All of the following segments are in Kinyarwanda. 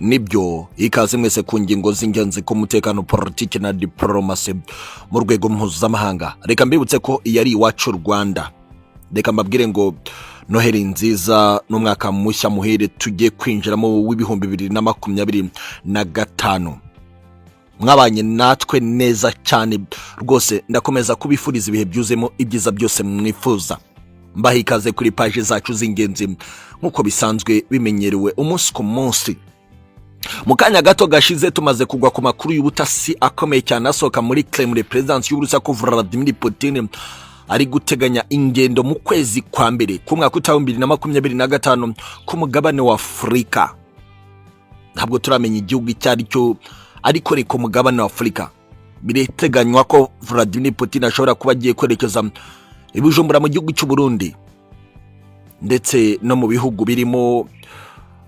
Nibyo ikaze mwese ku ngingo z'ingenzi ku mutekano, politiki na diplomasi mu rwego mpuzamahanga. Reka mbibutse ko yari iwacu Rwanda. Reka mbabwire ngo Noheli nziza n'umwaka mushya muhere tugiye kwinjiramo w'ibihumbi 2025. Mwabanye natwe neza cyane rwose, ndakomeza kubifuriza ibihe byuzemo ibyiza byose mwifuza. Mbaha ikaze kuri page zacu z'ingenzi nkuko bisanzwe bimenyerewe umunsi ku munsi. Mu kanya gato gashize tumaze kugwa ku makuru y'ubutasi akomeye cyane asohoka muri Kremlin. President y'Uburusiya ko Vladimir Putin ari guteganya ingendo mu kwezi kwa mbere ku mwaka wa 2025 ku mugabane wa Afurika. Ntabwo turamenya igihugu cyari cyo, ariko reko mugabane wa Afurika bireteganywa ko Vladimir Putin ashobora kuba agiye kwerekeza ibujumbura mu gihugu cy'u Burundi ndetse no mu bihugu birimo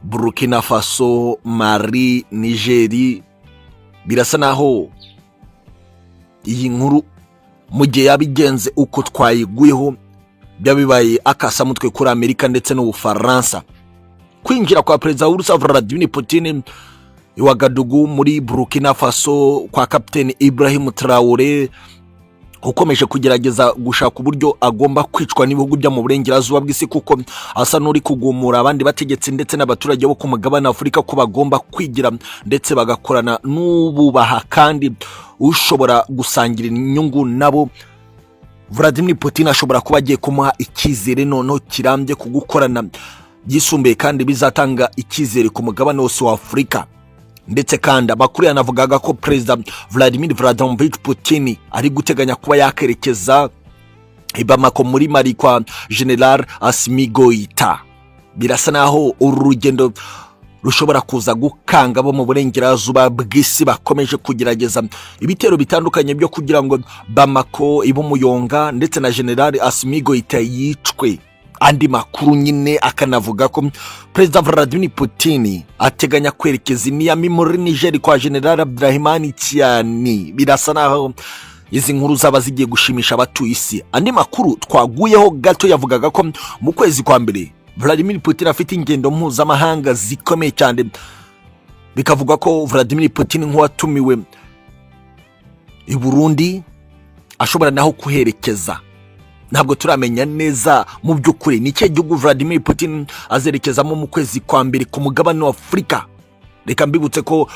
Burkina Faso, Mali, Niger. Birasa naho iyi nkuru mu gihe yabigenze uko twayiguyeho byabibaye akasamutwe kuri Amerika ndetse no Ufaransa. Kwinjira kwa Perezida w'Uburusiya Vladimir Putin iwagadugu muri Burkina Faso kwa Kapiteni Ibrahim Traoré ukomeje kugerageza gushaka uburyo agomba kwicwa n'ibihugu bya mu burengerazuba bw'isi, kuko asa n'uri kugumura abandi bategetse ndetse n'abaturage bo ku mugabane wa Afurika ko bagomba kwigira ndetse bagakorana n'ububaha kandi ushobora gusangira inyungu nabo. Vladimir Putin ashobora kuba agiye kumuha icyizere noneho kirambye ku gukorana byisumbuye kandi bizatanga icyizere ku mugabane wose wa Afurika. Ndetse kandi amakuru yanavugaga ko Perezida Vladimir Putin ari guteganya kuba yakerekeza Bamako muri Mali kwa General Assimi Goïta. Birasa naho uru rugendo rushobora kuza gukanga bo mu burengerazuba bw'isi bakomeje kugerageza ibitero bitandukanye byo kugira ngo Bamako ibumuyonga ndetse na General Assimi Goïta yicwe. Andi makuru nyine akanavuga ko Perezida Vladimir Putin ateganya kwerekeza Niamey muri Niger kwa General Abdurrahman Tiani. Birasa naho izi nkuru zaba zigiye gushimisha abatuye isi. Andi makuru twaguyeho gato yavugaga ko mu kwezi kwa mbere Vladimir Putin afite ingendo mpuzamahanga zikomeye cyane. Bikavuga ko Vladimir Putin nk'uwatumiwe i Burundi ashobora naho kuherekeza. Ntabwo turamenya neza mu by'ukuri ni cyo gihugu Vladimir Putin azerekezamo mu kwezi kwa mbere ku mugabane wa Afurika. Reka mbibutse ko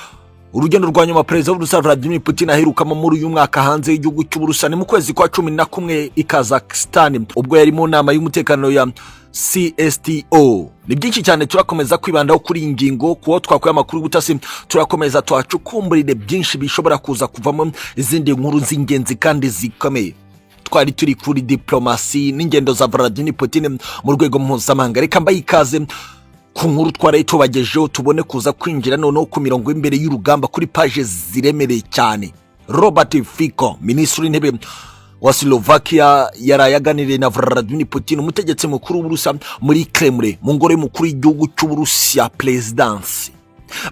urugendo rwa nyuma Perezida w'Uburusiya Vladimir Putin aherukamo muri uyu mwaka hanze y'igihugu cy'Uburusiya ni mu kwezi kwa 11 i Kazakhstan, ubwo yari mu nama y'umutekano ya CSTO. Ni byinshi cyane turakomeza kwibandaho kuri ingingo, kuwo twakuye amakuru y'ubutasi turakomeza twacukumburire byinshi bishobora kuza kuvamo izindi nkuru z'ingenzi kandi zikomeye. Twari turi kuri diplomasi n'ingendo za Vladimir Putin mu rwego mpuzamahanga. Reka mbaye ikaze ku nkuru twari tubagejeho, tubone kuza kwinjira noneho ku mirongo imbere y'urugamba kuri page ziremereye cyane. Robert Fico, minisitiri w'intebe wa Slovakia, yarayaganiriye na Vladimir Putin, umutegetsi mukuru w'Uburusiya muri Kremlin mu ngoro y'umukuru w'igihugu cy'Uburusiya Presidency.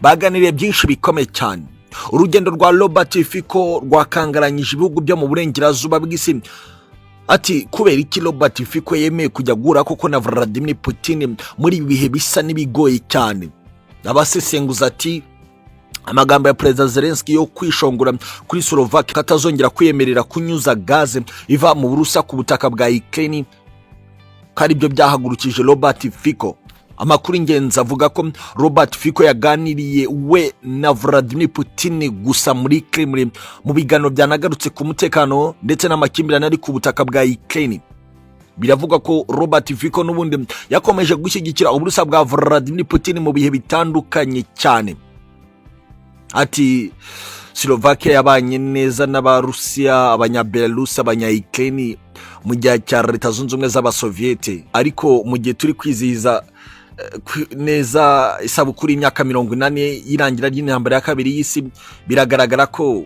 Baganiriye byinshi bikomeye cyane. Urugendo rwa Robert Fico rwakangaranyije ibihugu byo mu burengerazuba bw'isi. Ati kubera iki Robert Fico yemeye kujya gura koko na Vladimir Putin muri bihe bisa nibigoye cyane. Abasesenguza ati amagambo ya Perezida Zelensky yo kwishongora kuri Slovakia katazongera kwiyemerera kunyuza gaze iva mu Burusiya ku butaka bwa Ukraine kandi byo byahagurukije Robert Fico. Amakuru ingenzi avuga ko Robert Fico yaganiriye we na Vladimir Putin gusa muri Kremlin mu biganiro byanagarutse ku mutekano ndetse n'amakimbirane ari ku butaka bwa Ukraine. Biravuga ko Robert Fico n'ubundi yakomeje gushyigikira Uburusiya bwa Vladimir Putin mu bihe bitandukanye cyane. Ati Slovakia yabanye neza n'Abarusiya, Abanyabelarus, Abanya-Ukraine mu gihe cya Leta Zunze Ubumwe z'Abasoviete, ariko mu gihe turi kwizihiza neza isabukuru y'imyaka 80 y'irangira ry'intambara ya kabiri y'isi, biragaragara ko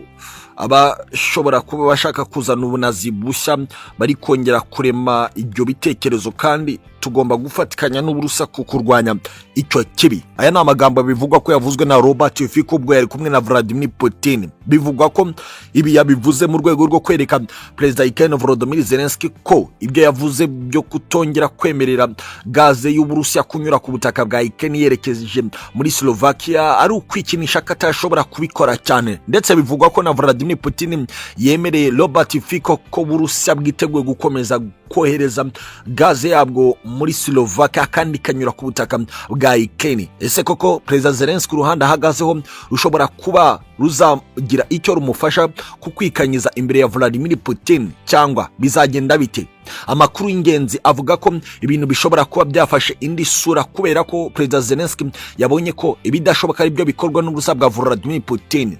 abashobora kuba bashaka kuzana ubunazi bushya bari kongera kurema ibyo bitekerezo, kandi tugomba gufatikanya n'Uburusiya ku kurwanya icyo kibi. Aya ni amagambo bivugwa ko yavuzwe na Robert Fico ubwo yari kumwe na Vladimir Putin. Bivugwa ko ibi yabivuze mu rwego rwo kwereka Perezida Ukraine Volodymyr Zelensky ko ibyo yavuze byo kutongera kwemerera gaze y'Uburusiya kunyura ku butaka bwa Ukraine yerekeje muri Slovakia ari ukwikinisha katashobora kubikora cyane. Ndetse bivugwa ko na Vladimir Putin yemereye Robert Fico ko Uburusiya bwiteguye gukomeza kohereza gaze yabwo muri Slovakia kandi kanyura ku butaka bwa Ukraine. Ese koko Perezida Zelensky uruhande ahagazeho rushobora kuba ruzagira icyo rumufasha kukwikanyiza imbere ya Vladimir Putin cyangwa bizagenda bite? Amakuru y'ingenzi avuga ko ibintu bishobora kuba byafashe indi sura kubera ko Perezida Zelensky yabonye ko ibidashoboka ari byo bikorwa n'ubusa bwa Vladimir Putin.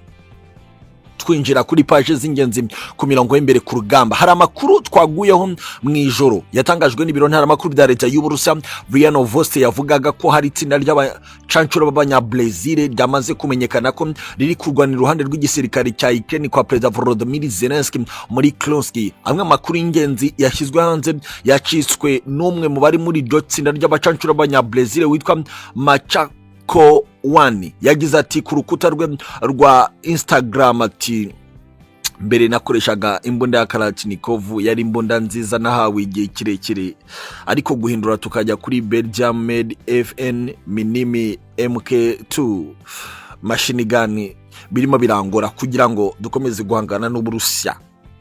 Twinjira kuri page z'ingenzi ku mirongo y'imbere ku rugamba. Hari amakuru twaguyeho mu ijoro yatangajwe n'ibiro ntaramakuru bya leta y'Uburusiya. Byose yavugaga ko hari itsinda ry'abacancuro b'abanya-Brazil ryamaze kumenyekana ko riri kurwanira iruhande rw'igisirikare cya Ukraine kwa Perezida Volodymyr Zelensky muri Kursk. Amwe amakuru y'ingenzi yashyizwe hanze yacitswe n'umwe mu bari muri iryo tsinda ry'abacancuro b'abanya-Brazil witwa MASHYA Wani yagize ati ku rukuta rwe rwa Instagram ati mbere nakoreshaga imbunda ya Kalashnikov, yari imbunda nziza nahawe igihe kirekire, ariko guhindura tukajya kuri Belgium made FN Minimi MK2 machine gun birimo birangora kugira ngo dukomeze guhangana n'Uburusiya.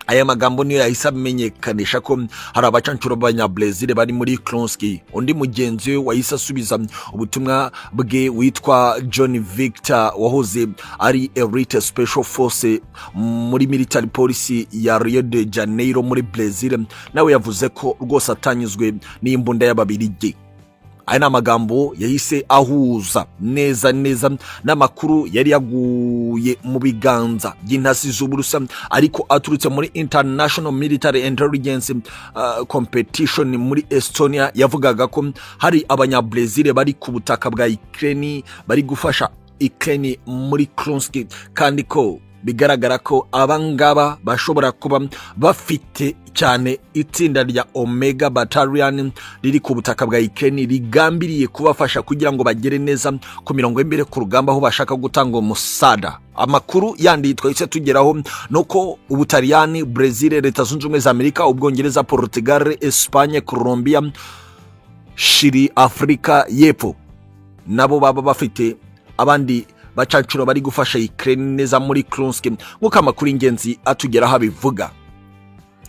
Aya magambo niyo yahise amenyekanisha ko hari abacancuro b'abanya-Brazil bari muri Kursk. Undi mugenzi we wahise asubiza ubutumwa bwe witwa John Victor wahoze ari Elite Special Force muri military police ya Rio de Janeiro muri Brazil, nawe yavuze ko rwose atanyuzwe n'imbunda y'Ababirigi. Aya amagambo yahise ahuza neza n'amakuru yari yaguye mu biganza by'intasi z'Uburusiya ariko aturutse muri International Military Intelligence Competition muri Estonia. Yavugaga ko hari abanya-Brazil bari ku butaka bwa Ukraine bari gufasha Ukraine muri Kursk, kandi ko bigaragara ko abangaba bashobora kuba bafite cyane itsinda rya Omega Battalion riri ku butaka bwa Ukraine rigambiriye kubafasha kugira ngo bagere neza ku mirongo y'imbere ku rugamba aho bashaka gutanga umusada. Amakuru yandi twahise tugeraho nuko Ubutaliyani, Brazil, Leta Zunze Ubumwe za Amerika, Ubwongereza, Portugal, Espagne, Colombia, Chile, Afrika y'Epfo nabo baba bafite abandi bacancuro bari gufasha Ukraine neza muri Kursk nk'uko amakuru y'ingenzi atugeraho abivuga.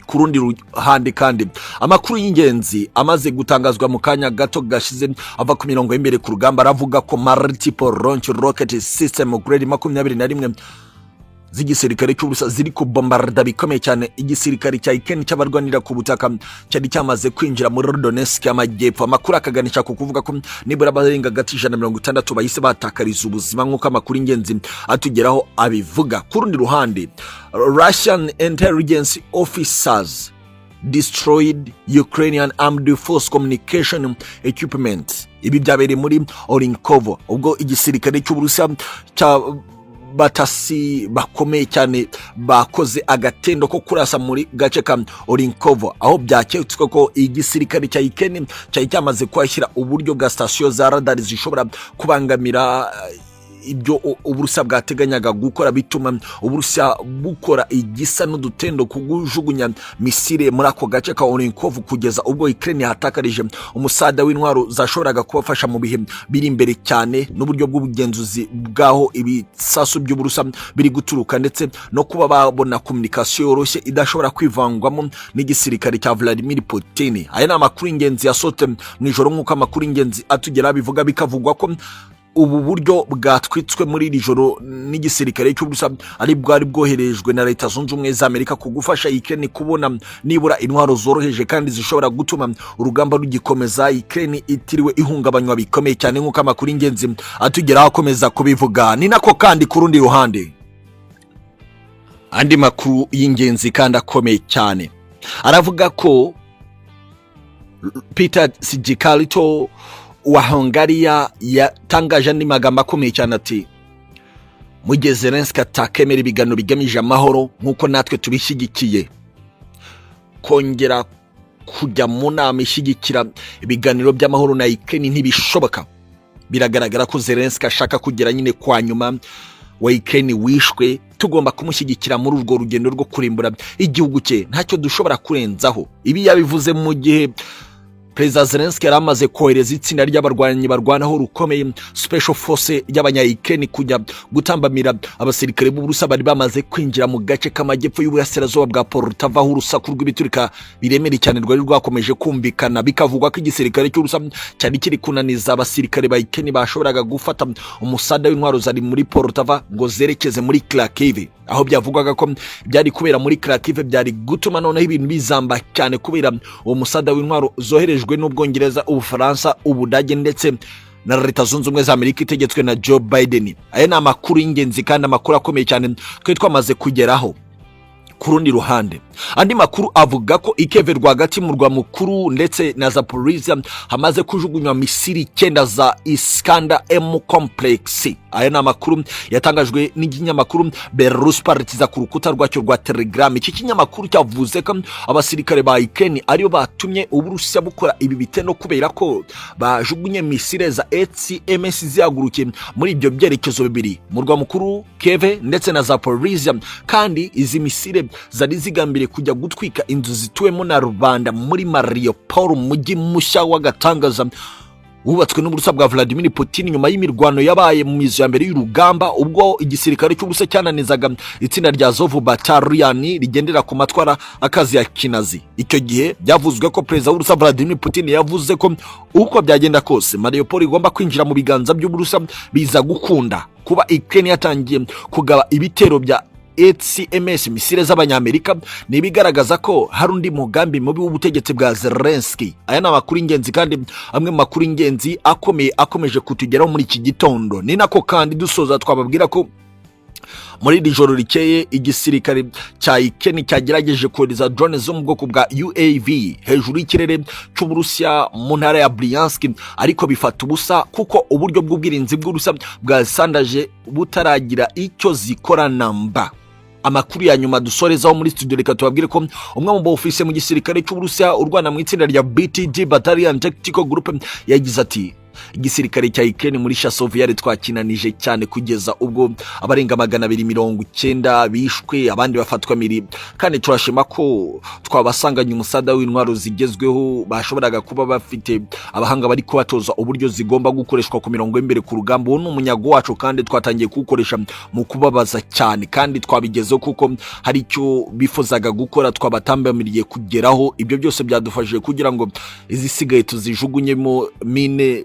Ku rundi ruhande kandi amakuru y'ingenzi amaze gutangazwa mu kanya gato gashize ava ku mirongo y'imbere ku rugamba aravuga ko multiple launch rocket system grade 21 z'igisirikare cy'Uburusiya ziri kubombarda bikomeye cyane igisirikare cya Ukraine cy'abarwanira ku butaka cyari cyamaze kwinjira muri Donetsk y'amajyepfo. Amakuru akaganisha ku kuvuga ko nibura abarenga gati 160 bahise batakariza ubuzima nk'uko amakuru y'ingenzi atugeraho abivuga. Ku rundi ruhande Russian intelligence officers destroyed Ukrainian armed force communication equipment. Ibi byabereye muri Orlinkov ubwo igisirikare cy'Uburusiya cya batasi bakomeye cyane bakoze agatendo ko kurasa muri gace ka Orlinkov, aho byaketswe ko igisirikare cya Ukraine cyari cyamaze kwashyira uburyo bwa station za radar zishobora kubangamira ibyo Uburusiya bwateganyaga gukora, bituma Uburusiya bukora igisa n'udutendo kugujugunya misile muri ako gace ka Orlinkov kugeza ubwo Ukraine hatakarije umusada w'intwaro zashoboraga kubafasha mu bihe biri imbere cyane n'uburyo bw'ubugenzuzi bwaho ibisasu by'Uburusiya biri guturuka ndetse no kuba babona communication yoroshye idashobora kwivangwamo n'igisirikare cya Vladimir Putin. Aya ni amakuru y'ingenzi yasote mu ijoro nk'uko amakuru y'ingenzi atugera bivuga, bikavugwa ko ubu buryo bwatwitswe muri iri joro n'igisirikare cy'Uburusiya ari bwari bwoherejwe na Leta Zunze Ubumwe za Amerika kugufasha Ukraine kubona nibura intwaro zoroheje kandi zishobora gutuma urugamba rugikomeza, Ukraine itiriwe ihungabanywa bikomeye cyane nk'uko amakuru y'ingenzi atugeraho akomeza kubivuga. Ni nako kandi ku rundi ruhande andi makuru y'ingenzi kandi akomeye cyane aravuga ko Peter Sijikalito wa Hungariya yatangaje andi magambo akomeye cyane ati mu gihe Zelensky atakemera ibiganiro bigamije amahoro nk'uko natwe tubishyigikiye, kongera kujya mu nama ishyigikira ibiganiro by'amahoro na Ukraine ntibishoboka. Biragaragara ko Zelensky ashaka kugera nyine kwa nyuma wa Ukraine wishwe, tugomba kumushyigikira muri urwo rugendo rwo kurimbura igihugu cye, ntacyo dushobora kurenzaho. Ibi yabivuze mu gihe Perezida Zelensky yaramaze kohereza itsinda ry'abarwanyi barwanaho rukomeye special force y'abanya-Ukraine kujya gutambamira abasirikare b'Uburusiya bari bamaze kwinjira mu gace k'amajyepfo y'uburasirazuba bwa Poltava, aho urusaku rw'ibiturika biremereye cyane rwari rwakomeje kumvikana, bikavugwa ko igisirikare cy'Uburusiya cyari kiri kunaniza abasirikare ba Ukraine bashoboraga gufata umusada w'intwaro zari muri Poltava ngo zerekeze muri Kharkiv. Aho byavugwaga ko byari kubera muri Kharkiv byari gutuma noneho ibintu bizamba cyane kubera uwo musada w'intwaro zoherejwe n'Ubwongereza, Ubufaransa, Ubudage ndetse na Leta Zunze Ubumwe za Amerika itegetswe na Joe Biden. Aya ni amakuru y'ingenzi kandi amakuru akomeye cyane twe twamaze kugeraho. Ku rundi ruhande, andi makuru avuga ko Kiev rwagati mu rwa mukuru ndetse na Zaporizhia hamaze kujugunywa misiri 9 za Iskander M complex. Aya ni amakuru yatangajwe n'ikinyamakuru Belarus Partiza ku rukuta rwacyo rwa Telegram. Iki kinyamakuru cyavuze ko abasirikare ba Ukraine ariyo batumye Uburusiya bukora ibi bitendo kubera ko bajugunye misire za HIMARS zihagurukiye muri ibyo byerekezo bibiri, mu rwa mukuru Kiev ndetse na Zaporizhia, kandi izi misire zari zigambiriye kujya gutwika inzu zituwemo na rubanda muri Mariupol, mujyi mushya w'agatangaza wubatswe n'Uburusiya bwa Vladimir Putin nyuma y'imirwano yabaye mu mizo ya mbere y'urugamba, ubwo igisirikare cy'Uburusiya cyananizaga itsinda rya Azov Battalion rigendera ku matwara akazi ya kinazi. Icyo gihe byavuzwe ko Perezida w'Uburusiya Vladimir Putin yavuze ko uko byagenda kose Mariupol igomba kwinjira mu biganza by'Uburusiya. Biza gukunda kuba Ukraine yatangiye kugaba ibitero bya HIMARS misile z'abanyamerika, nibigaragaza ko hari undi mugambi mubi w'ubutegetsi bwa Zelensky. Aya ni amakuru ingenzi kandi amwe mu makuru ingenzi akomeje kutugeraho muri iki gitondo. Ni nako kandi dusoza twababwira ko muri iri joro rikeye igisirikare cya Ukraine cyagerageje kohereza drone zo mu bwoko bwa UAV hejuru y'ikirere cy'Uburusiya mu ntara ya Bryansk, ariko bifata ubusa kuko uburyo bw'ubwirinzi bw'Uburusiya bwasandaje butaragira icyo zikora namba. Amakuru ya nyuma dusorezaho muri studio, reka tubabwire ko umwe mu office mu gisirikare cy'Uburusiya urwana mu itsinda rya BTG Battalion Tactical Group yagize ati igisirikare cya Ukraine muri Chasovia twakinanije cyane kugeza ubwo abarenga 290 bishwe, abandi bafatwa miri, kandi turashima ko twabasanganye umusada w'intwaro zigezweho bashoboraga kuba bafite abahanga bari kubatoza uburyo zigomba gukoreshwa ku mirongo imbere ku rugamba. Uwo n'umunyago wacu kandi twatangiye kuwukoresha mu kubabaza cyane, kandi twabigezeho kuko hari icyo bifuzaga gukora twabatambamiriye kugeraho. Ibyo byose byadufashije kugira ngo izisigaye tuzijugunyemo mine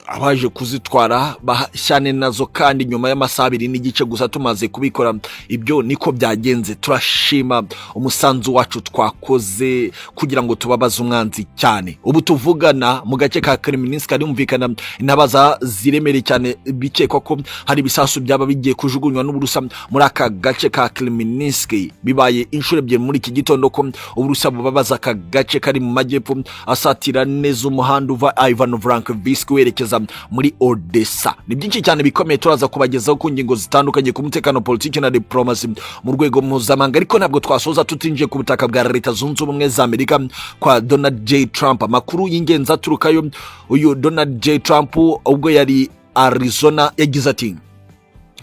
abaje kuzitwara bashyane nazo, kandi nyuma y'amasaha 2 n'igice gusa tumaze kubikora. Ibyo niko byagenze. Turashima umusanzu wacu twakoze kugira ngo tubabaze umwanzi cyane. Ubu tuvugana mu gace ka Kremlinsk arumvikana intabaza ziremereye cyane, bikekwa ko hari bisasu byaba bigiye kujugunywa n'Uburusiya muri aka gace ka Kremlinsk. Bibaye inshuro ebyiri muri iki gitondo ko Uburusiya bubabaza aka gace kari mu majyepfo asatira neza umuhanda uva Ivano-Frankivsk werekeza muri Odessa. Ni byinshi cyane bikomeye turaza kubagezaho ku ngingo zitandukanye ku mutekano, politiki na diplomasi mu rwego mpuzamahanga, ariko ntabwo twasoza tutinjiye ku butaka bwa Leta Zunze Ubumwe za Amerika kwa Donald J Trump. Amakuru y'ingenzi aturukayo, uyu Donald J Trump ubwo yari Arizona yagize ati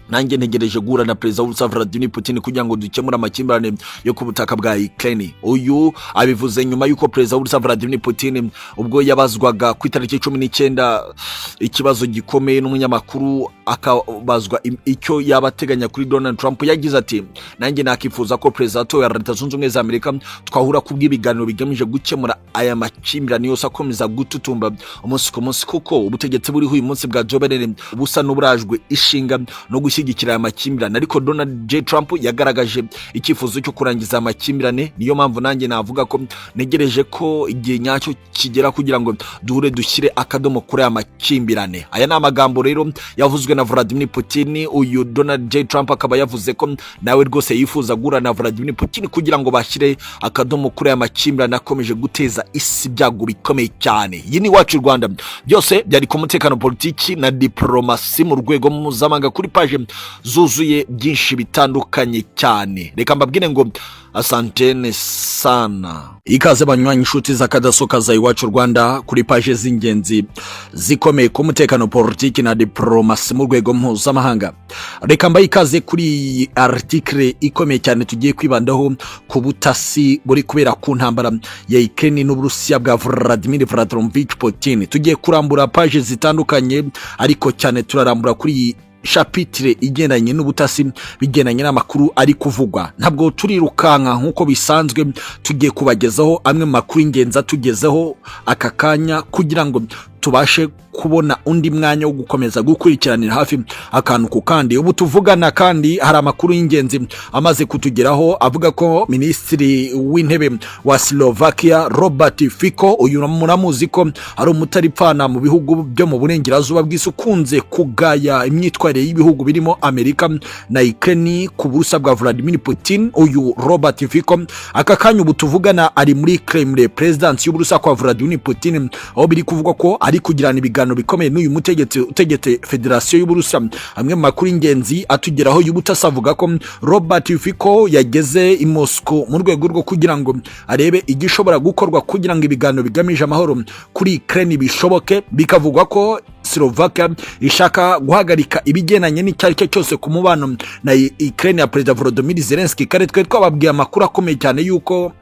nanjye ntegereje guhura na Perezida w'Uburusiya Vladimir Putin kugira ngo dukemure amakimbirane yo ku butaka bwa Ukraine. Uyu abivuze nyuma y'uko Perezida w'Uburusiya Vladimir Putin ubwo yabazwaga ku itariki 19 ikibazo gikomeye n'umunyamakuru akabazwa icyo yabateganya kuri Donald Trump, yagize ati nanjye nakifuza ko Perezida wa Leta Zunze Ubumwe za Amerika twahura kubw'ibiganiro bigamije gukemura aya makimbirane yose akomeza gututumba umunsi ku munsi, kuko ubutegetsi buriho uyu munsi bwa Joe Biden busa n'uburajwe ishinga no gushyigikira aya makimbirane. Ariko Donald J Trump yagaragaje icyifuzo cyo kurangiza amakimbirane. Niyo mpamvu nanjye navuga ko negereje ko igihe nyacyo kigera kugira ngo duhure dushyire akadomo kuri aya makimbirane. Aya ni amagambo rero yavuzwe na Vladimir Putin. Uyu Donald J Trump akaba yavuze ko nawe rwose yifuza guhura na Vladimir Putin kugira ngo bashyire akadomo kuri aya makimbirane akomeje guteza isi byago bikomeye cyane. Iyi ni IWACU Rwanda, byose byari ku mutekano, politiki na diplomasi mu rwego mpuzamahanga kuri page zuzuye byinshi bitandukanye cyane. Reka mbabwire ngo asantene sana. Ikaze banywanyi inshuti z'akadasoka za iwacu Rwanda kuri page z'ingenzi zikomeye ku mutekano, politiki na diplomasi mu rwego mpuzamahanga. Reka mbaye ikaze kuri article ikomeye cyane tugiye kwibandaho ku butasi buri kubera ku ntambara ya Ukraine n'Uburusiya bwa Vladimir Vladimirovich Putin. Tugiye kurambura page zitandukanye, ariko cyane turarambura kuri chapitre igendanye n'ubutasi bigendanye n'amakuru ari kuvugwa. Ntabwo turirukanka nkuko bisanzwe, tugiye kubagezaho amwe makuru ingenzi atugezeho aka kanya kugira ngo tubashe kubona undi mwanya wo gukomeza gukurikiranira hafi akantu ku kandi. Ubu tuvugana kandi hari amakuru y'ingenzi amaze kutugeraho avuga ko Minisitiri w'Intebe wa Slovakia Robert Fico, uyu muramuzi ko ari umutaripfana mu bihugu byo mu burengerazuba bw'isi ukunze kugaya imyitwarire y'ibihugu birimo Amerika na Ukraine ku burusa bwa Vladimir Putin. Uyu Robert Fico aka kanya ubu tuvugana ari muri Kremlin, Presidence y'Uburusa kwa Vladimir Putin, aho biri kuvuga ko ari kugirana ibiganiro bikomeye n'uyu mutegetsi utegetse Federasiyo y'Uburusa. Amwe mu makuru ingenzi atugeraho y'ubutasi avuga ko Robert Fico yageze i Moscow mu rwego rwo kugira ngo arebe igishobora gukorwa kugira ngo ibiganiro bigamije amahoro kuri Ukraine bishoboke. Bikavugwa ko Slovakia ishaka guhagarika ibigenanye n'icyaricyo cyose ku mubano na Ukraine ya Perezida Volodymyr Zelensky. Kare twe twababwiye amakuru akomeye cyane yuko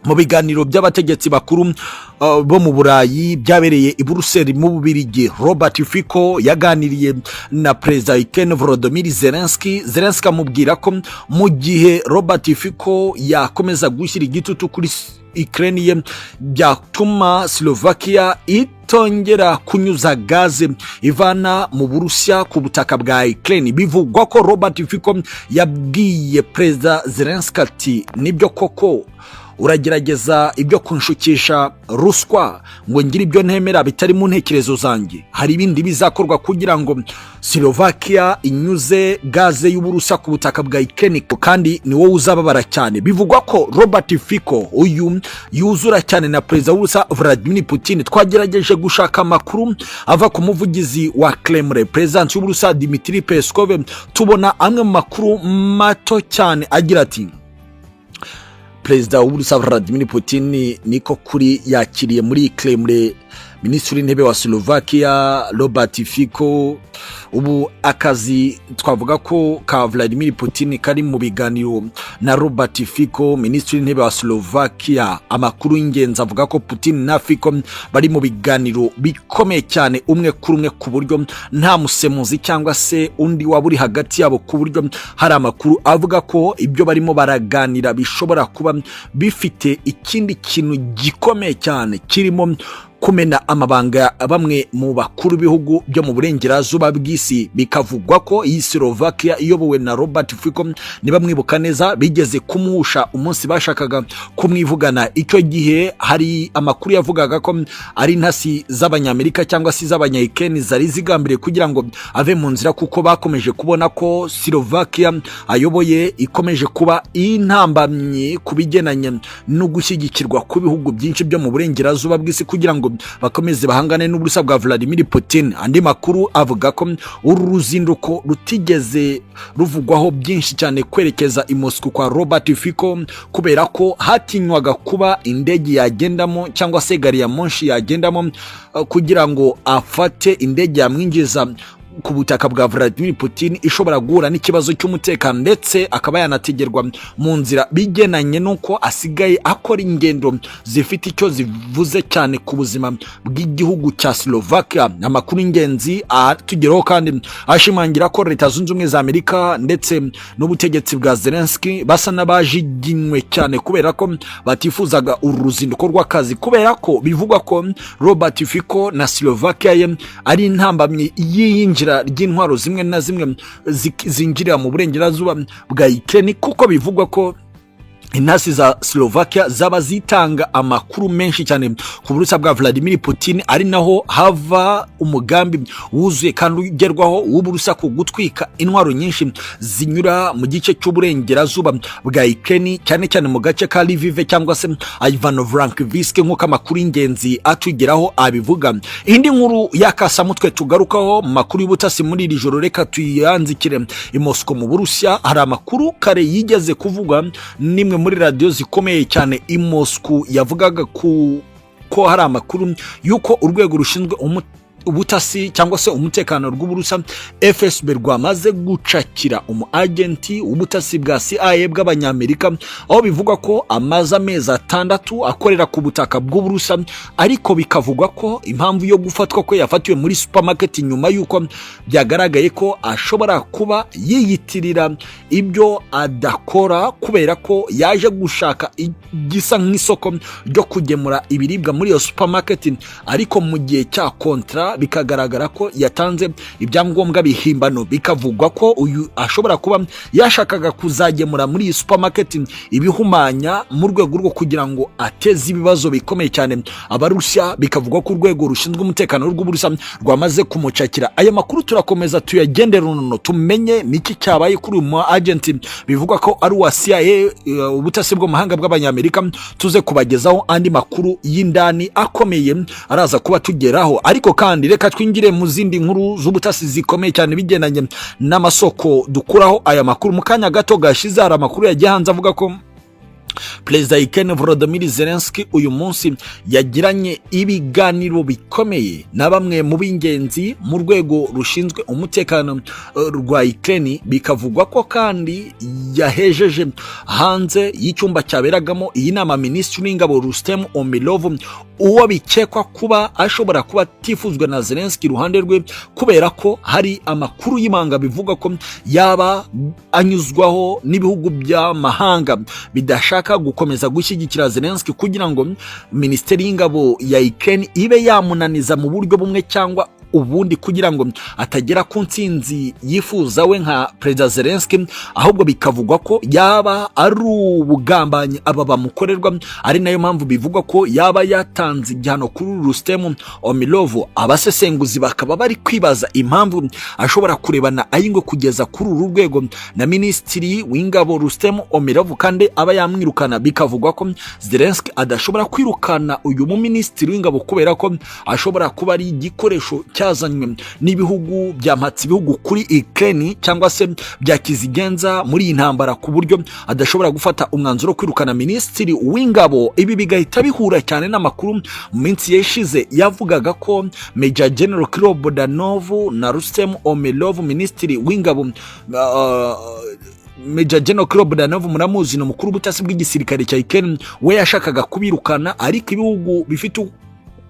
mu biganiro by'abategetsi bakuru bo mu Burayi byabereye i Buruseli mu Bubiligi, Robert Fico yaganiriye na Perezida Ukraine Volodymyr Zelensky. Zelensky amubwira ko mu gihe Robert Fico yakomeza gushyira igitutu kuri Ukraine byatuma Slovakia itongera kunyuza gaze ivana mu Burusiya ku butaka bwa Ukraine. Bivugwa ko Robert Fico yabwiye Perezida Zelensky ati, nibyo koko uragerageza ibyo kunshukisha ruswa ngo ngira ibyo ntemera bitari mu ntekerezo zanjye. Hari ibindi bizakorwa kugira ngo Slovakia inyuze gaze y'Uburusiya ku butaka bwa Ukraine, kandi ni wowe uzababara cyane. Bivugwa ko Robert Fico uyu yuzura cyane na Perezida w'Uburusiya Vladimir Putin. Twagerageje gushaka amakuru ava ku muvugizi wa Kremlin, President y'Uburusiya Dmitry Peskov, tubona amwe mu makuru mato cyane agira ati, Perezida w'Uburusiya Vladimir Putin niko kuri yakiriye muri Kremlin Minisitiri w'Intebe wa Slovakia Robert Fico. Ubu akazi twavuga ko ka Vladimir Putin kari mu biganiro na Robert Fico, Minisitiri w'Intebe wa Slovakia. Amakuru y'ingenzi avuga ko Putin na Fico bari mu biganiro bikomeye cyane, umwe kuri umwe, ku buryo nta musemuzi cyangwa se undi waburi hagati yabo, ku buryo hari amakuru avuga ko ibyo barimo baraganira bishobora kuba bifite ikindi kintu gikomeye cyane kirimo kumena amabanga bamwe mu bakuru b'ibihugu byo mu burengerazuba bw'isi. Bikavugwa ko iyi Slovakia iyobowe na Robert Fico, niba mwibuka neza, bigeze kumuhusha umunsi bashakaga kumwivugana. Icyo gihe hari amakuru yavugaga ko ari intasi z'abanyamerika cyangwa se z'abanya-Ukraine zari zigambiriye kugira ngo ave mu nzira, kuko bakomeje kubona ko Slovakia ayoboye ikomeje kuba intambamye ku bigenanye no gushyigikirwa ku bihugu byinshi byo mu burengerazuba bw'isi kugira ngo bakomeze bahangane n'Uburusiya bwa Vladimir Putin. Andi makuru avuga ko uru ruzinduko rutigeze ruvugwaho byinshi cyane kwerekeza i Moscow kwa Robert Fico, kubera ko hatinywaga kuba indege yagendamo cyangwa se gari ya moshi yagendamo kugira ngo afate indege yamwinjiza ku butaka bwa Vladimir Putin ishobora guhura n'ikibazo cy'umutekano, ndetse akaba yanategerwa mu nzira bigenanye nuko asigaye akora ingendo zifite icyo zivuze cyane ku buzima bw'igihugu cya Slovakia. Amakuru ingenzi atugeraho kandi ashimangira ko Leta Zunze Ubumwe za Amerika ndetse n'ubutegetsi bwa Zelensky basa n'abajiginywe cyane kubera ko batifuzaga uru ruzinduko rw'akazi, kubera ko bivugwa ko Robert Fico na Slovakia ye ari intambamye y'iyinjira ry'intwaro zimwe na zimwe zinjirira mu burengerazuba bwa Ukraine, kuko bivugwa ko intasi za Slovakia zaba zitanga amakuru menshi cyane ku Burusiya bwa Vladimir Putin, ari naho hava umugambi wuzuye kandi ugerwaho w'Uburusiya ku gutwika intwaro nyinshi zinyura mu gice cy'uburengerazuba bwa Ukraine, cyane cyane mu gace ka Lviv cyangwa se Ivano-Frankivsk nk'uko amakuru y'ingenzi atugeraho abivuga. Indi nkuru y'akasamutwe tugarukaho mu makuru y'ubutasi muri iri joro, reka tuyanzikire i Moscow mu Burusiya. Hari amakuru kare yigeze kuvugwa nimwe muri radio zikomeye cyane i Moscow, yavugaga ko hari amakuru yuko urwego rushinzwe ubutasi cyangwa se umutekano rw'Uburusiya FSB rwamaze gucakira agenti w'ubutasi bwa CIA bw'abanyamerika, aho bivugwa ko amaze amezi 6 akorera ku butaka bw'Uburusiya, ariko bikavugwa ko impamvu yo gufatwa ko yafatiwe muri supermarket nyuma yuko byagaragaye ko ashobora kuba yiyitirira ibyo adakora, kubera ko yaje gushaka igisa nk'isoko ryo kugemura ibiribwa muri iyo supermarket, ariko mu gihe cya kontra bikagaragara ko yatanze ibyangombwa bihimbano. Bikavugwa ko uyu ashobora kuba yashakaga kuzagemura muri iyi supermarket ibihumanya mu rwego rwo kugira ngo ateze ibibazo bikomeye cyane Abarusiya. Bikavugwa ko urwego rushinzwe umutekano rw'Uburusiya rwamaze kumucakira. Aya makuru turakomeza tuyagendera nono tumenye niki cyabaye kuri uyu agent bivugwa ko ari wa CIA, ubutasi bwo mahanga bw'abanyamerika. Tuze kubagezaho andi makuru y'indani akomeye araza kuba tugeraho, ariko kandi reka twingire mu zindi nkuru z'ubutasi zikomeye cyane bigendanye n'amasoko dukuraho aya makuru. Mu kanya gato gashize hari amakuru yagiye hanze avuga ko Perezida Ukraine Volodymyr Zelensky uyu munsi yagiranye ibiganiro bikomeye na bamwe mu b'ingenzi mu rwego rushinzwe umutekano rwa Ukraine. Bikavugwa ko kandi yahejeje hanze y'icyumba cyaberagamo iyi nama Minisitiri w'Ingabo Rustem Umerov, uwo bikekwa kuba ashobora kuba atifuzwe na Zelensky iruhande rwe, kubera ko hari amakuru y'imanga bivuga ko yaba anyuzwaho n'ibihugu by'amahanga bidashaka gukomeza gushyigikira Zelensky kugira ngo Minisiteri y'Ingabo ya Ukraine ibe yamunaniza mu buryo bumwe cyangwa ubundi kugira ngo atagera ku ntsinzi yifuza we nka Perezida Zelensky, ahubwo bikavugwa ko yaba ari ubugambanyi aba bamukorerwa, ari nayo mpamvu bivugwa ko yaba yatanze igihano kuri Rustem Umerov. Abasesenguzi bakaba bari kwibaza impamvu ashobora kurebana ayingwe kugeza kuri uru rwego na Minisitiri w'Ingabo Rustem Umerov kandi aba yamwirukana. Bikavugwa ko Zelensky adashobora kwirukana uyu mu Minisitiri w'Ingabo kubera ko ashobora kuba ari igikoresho cyazanywe n'ibihugu byampatse ibihugu kuri Ukraine cyangwa se byakizigenza muri iyi ntambara, ku buryo adashobora gufata umwanzuro kwirukana Minisitiri w'Ingabo. Ibi bigahita bihura cyane n'amakuru mu minsi yashize yavugaga ko Major General Kirill Bodanov na Rustem Umerov Minisitiri w'Ingabo Major General Kirill Bodanov muramuzi, no mukuru w'ubutasi bw'igisirikare cya Ukraine, we yashakaga kubirukana, ariko ibihugu bifite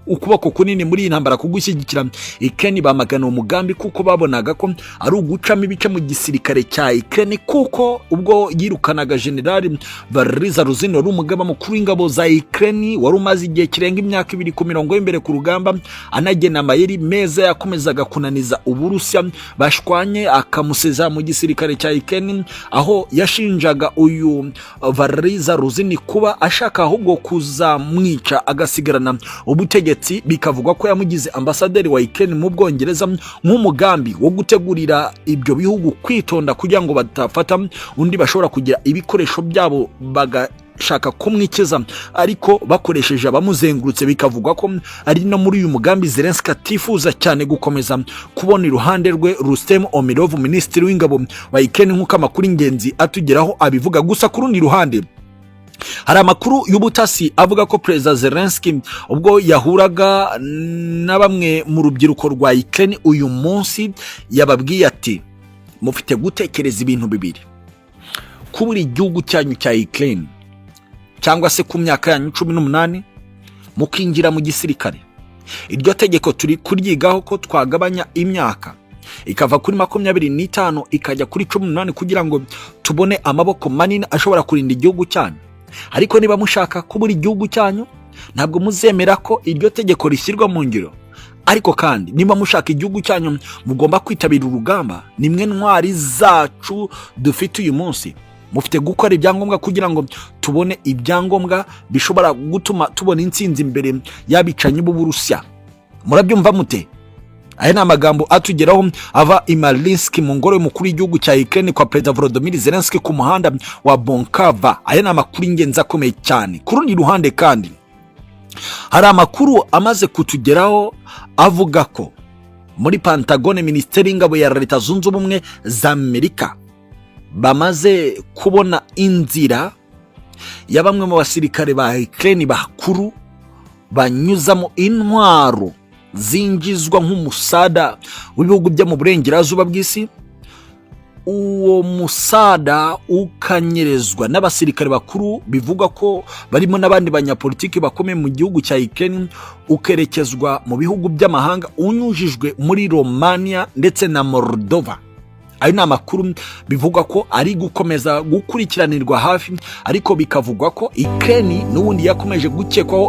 ukuboko kunini muri iyi ntambara kugushyigikira Ukraine bamagana umugambi kuko babonaga ko ari ugucamo ibice mu gisirikare cya Ukraine, kuko ubwo yirukanaga General Valeri Ruzino wari umugaba mukuru w'ingabo za Ukraine wari umaze igihe kirenga imyaka 2 ku mirongo y'imbere ku rugamba, anagena amayeri meza yakomezaga kunaniza Uburusiya bashwanye, akamuseza mu gisirikare cya Ukraine, aho yashinjaga uyu Valeri Ruzino kuba ashaka ahubwo kuzamwica agasigarana ubutegetsi. Bikavugwa ko yamugize ambasaderi wa Ukraine mu Bwongereza nk'umugambi wo gutegurira ibyo bihugu kwitonda kugira ngo batafata undi bashobora kugira ibikoresho byabo bagashaka kumwikiza, ariko bakoresheje abamuzengurutse. Bikavugwa ko ari no muri uyu mugambi Zelensky atifuza cyane gukomeza kubona iruhande rwe Rustem Umerov Minisitiri w'Ingabo wa Ukraine nk'uko amakuru ingenzi atugeraho abivuga. Gusa ku rundi ruhande hari amakuru y'ubutasi avuga ko Perezida Zelensky ubwo yahuraga na bamwe mu rubyiruko rwa Ukraine uyu munsi yababwiye ati mufite gutekereza ibintu bibiri: kubura igihugu cyanyu cya Ukraine cyangwa se ku myaka yanyu 18 mukinjira mu gisirikare. Iryo tegeko turi kuryigaho ko twagabanya imyaka ikava kuri 25 ikajya kuri 18 kugira ngo tubone amaboko manini ashobora kurinda igihugu cyanyu. Ariko niba mushaka kubura igihugu cyanyu ntabwo muzemera ko iryo tegeko rishyirwa mu ngiro. Ariko kandi niba mushaka igihugu cyanyu mugomba kwitabira urugamba. Nimwe ntwari zacu dufite uyu munsi. mufite gukora ibyangombwa kugira ngo tubone ibyangombwa bishobora gutuma tubona intsinzi imbere y'abicanyi b'Uburusiya. Murabyumva mute? Aya ni amagambo atugeraho ava Imalinski mu ngoro y'umukuru w'igihugu cya Ukraine kwa Perezida Volodymyr Zelensky ku muhanda wa Bonkava. Aya ni amakuru y'ingenzi akomeye cyane. Ku rundi ruhande kandi hari amakuru amaze kutugeraho avuga ko muri Pentagon, Minisiteri y'Ingabo ya Leta Zunze Ubumwe za Amerika, bamaze kubona inzira ya bamwe mu basirikare ba Ukraine bakuru banyuzamo intwaro zinjizwa nk'umusada w'ibihugu byo mu burengerazuba bw'isi. Uwo musada ukanyerezwa n'abasirikare bakuru bivuga ko barimo n'abandi banyapolitiki bakomeye mu gihugu cya Ukraine, ukerekezwa mu bihugu by'amahanga unyujijwe muri Romania ndetse na Moldova. Ayo ni amakuru bivuga ko ari gukomeza gukurikiranirwa hafi, ariko bikavugwa ko Ukraine n'ubundi yakomeje gukekwaho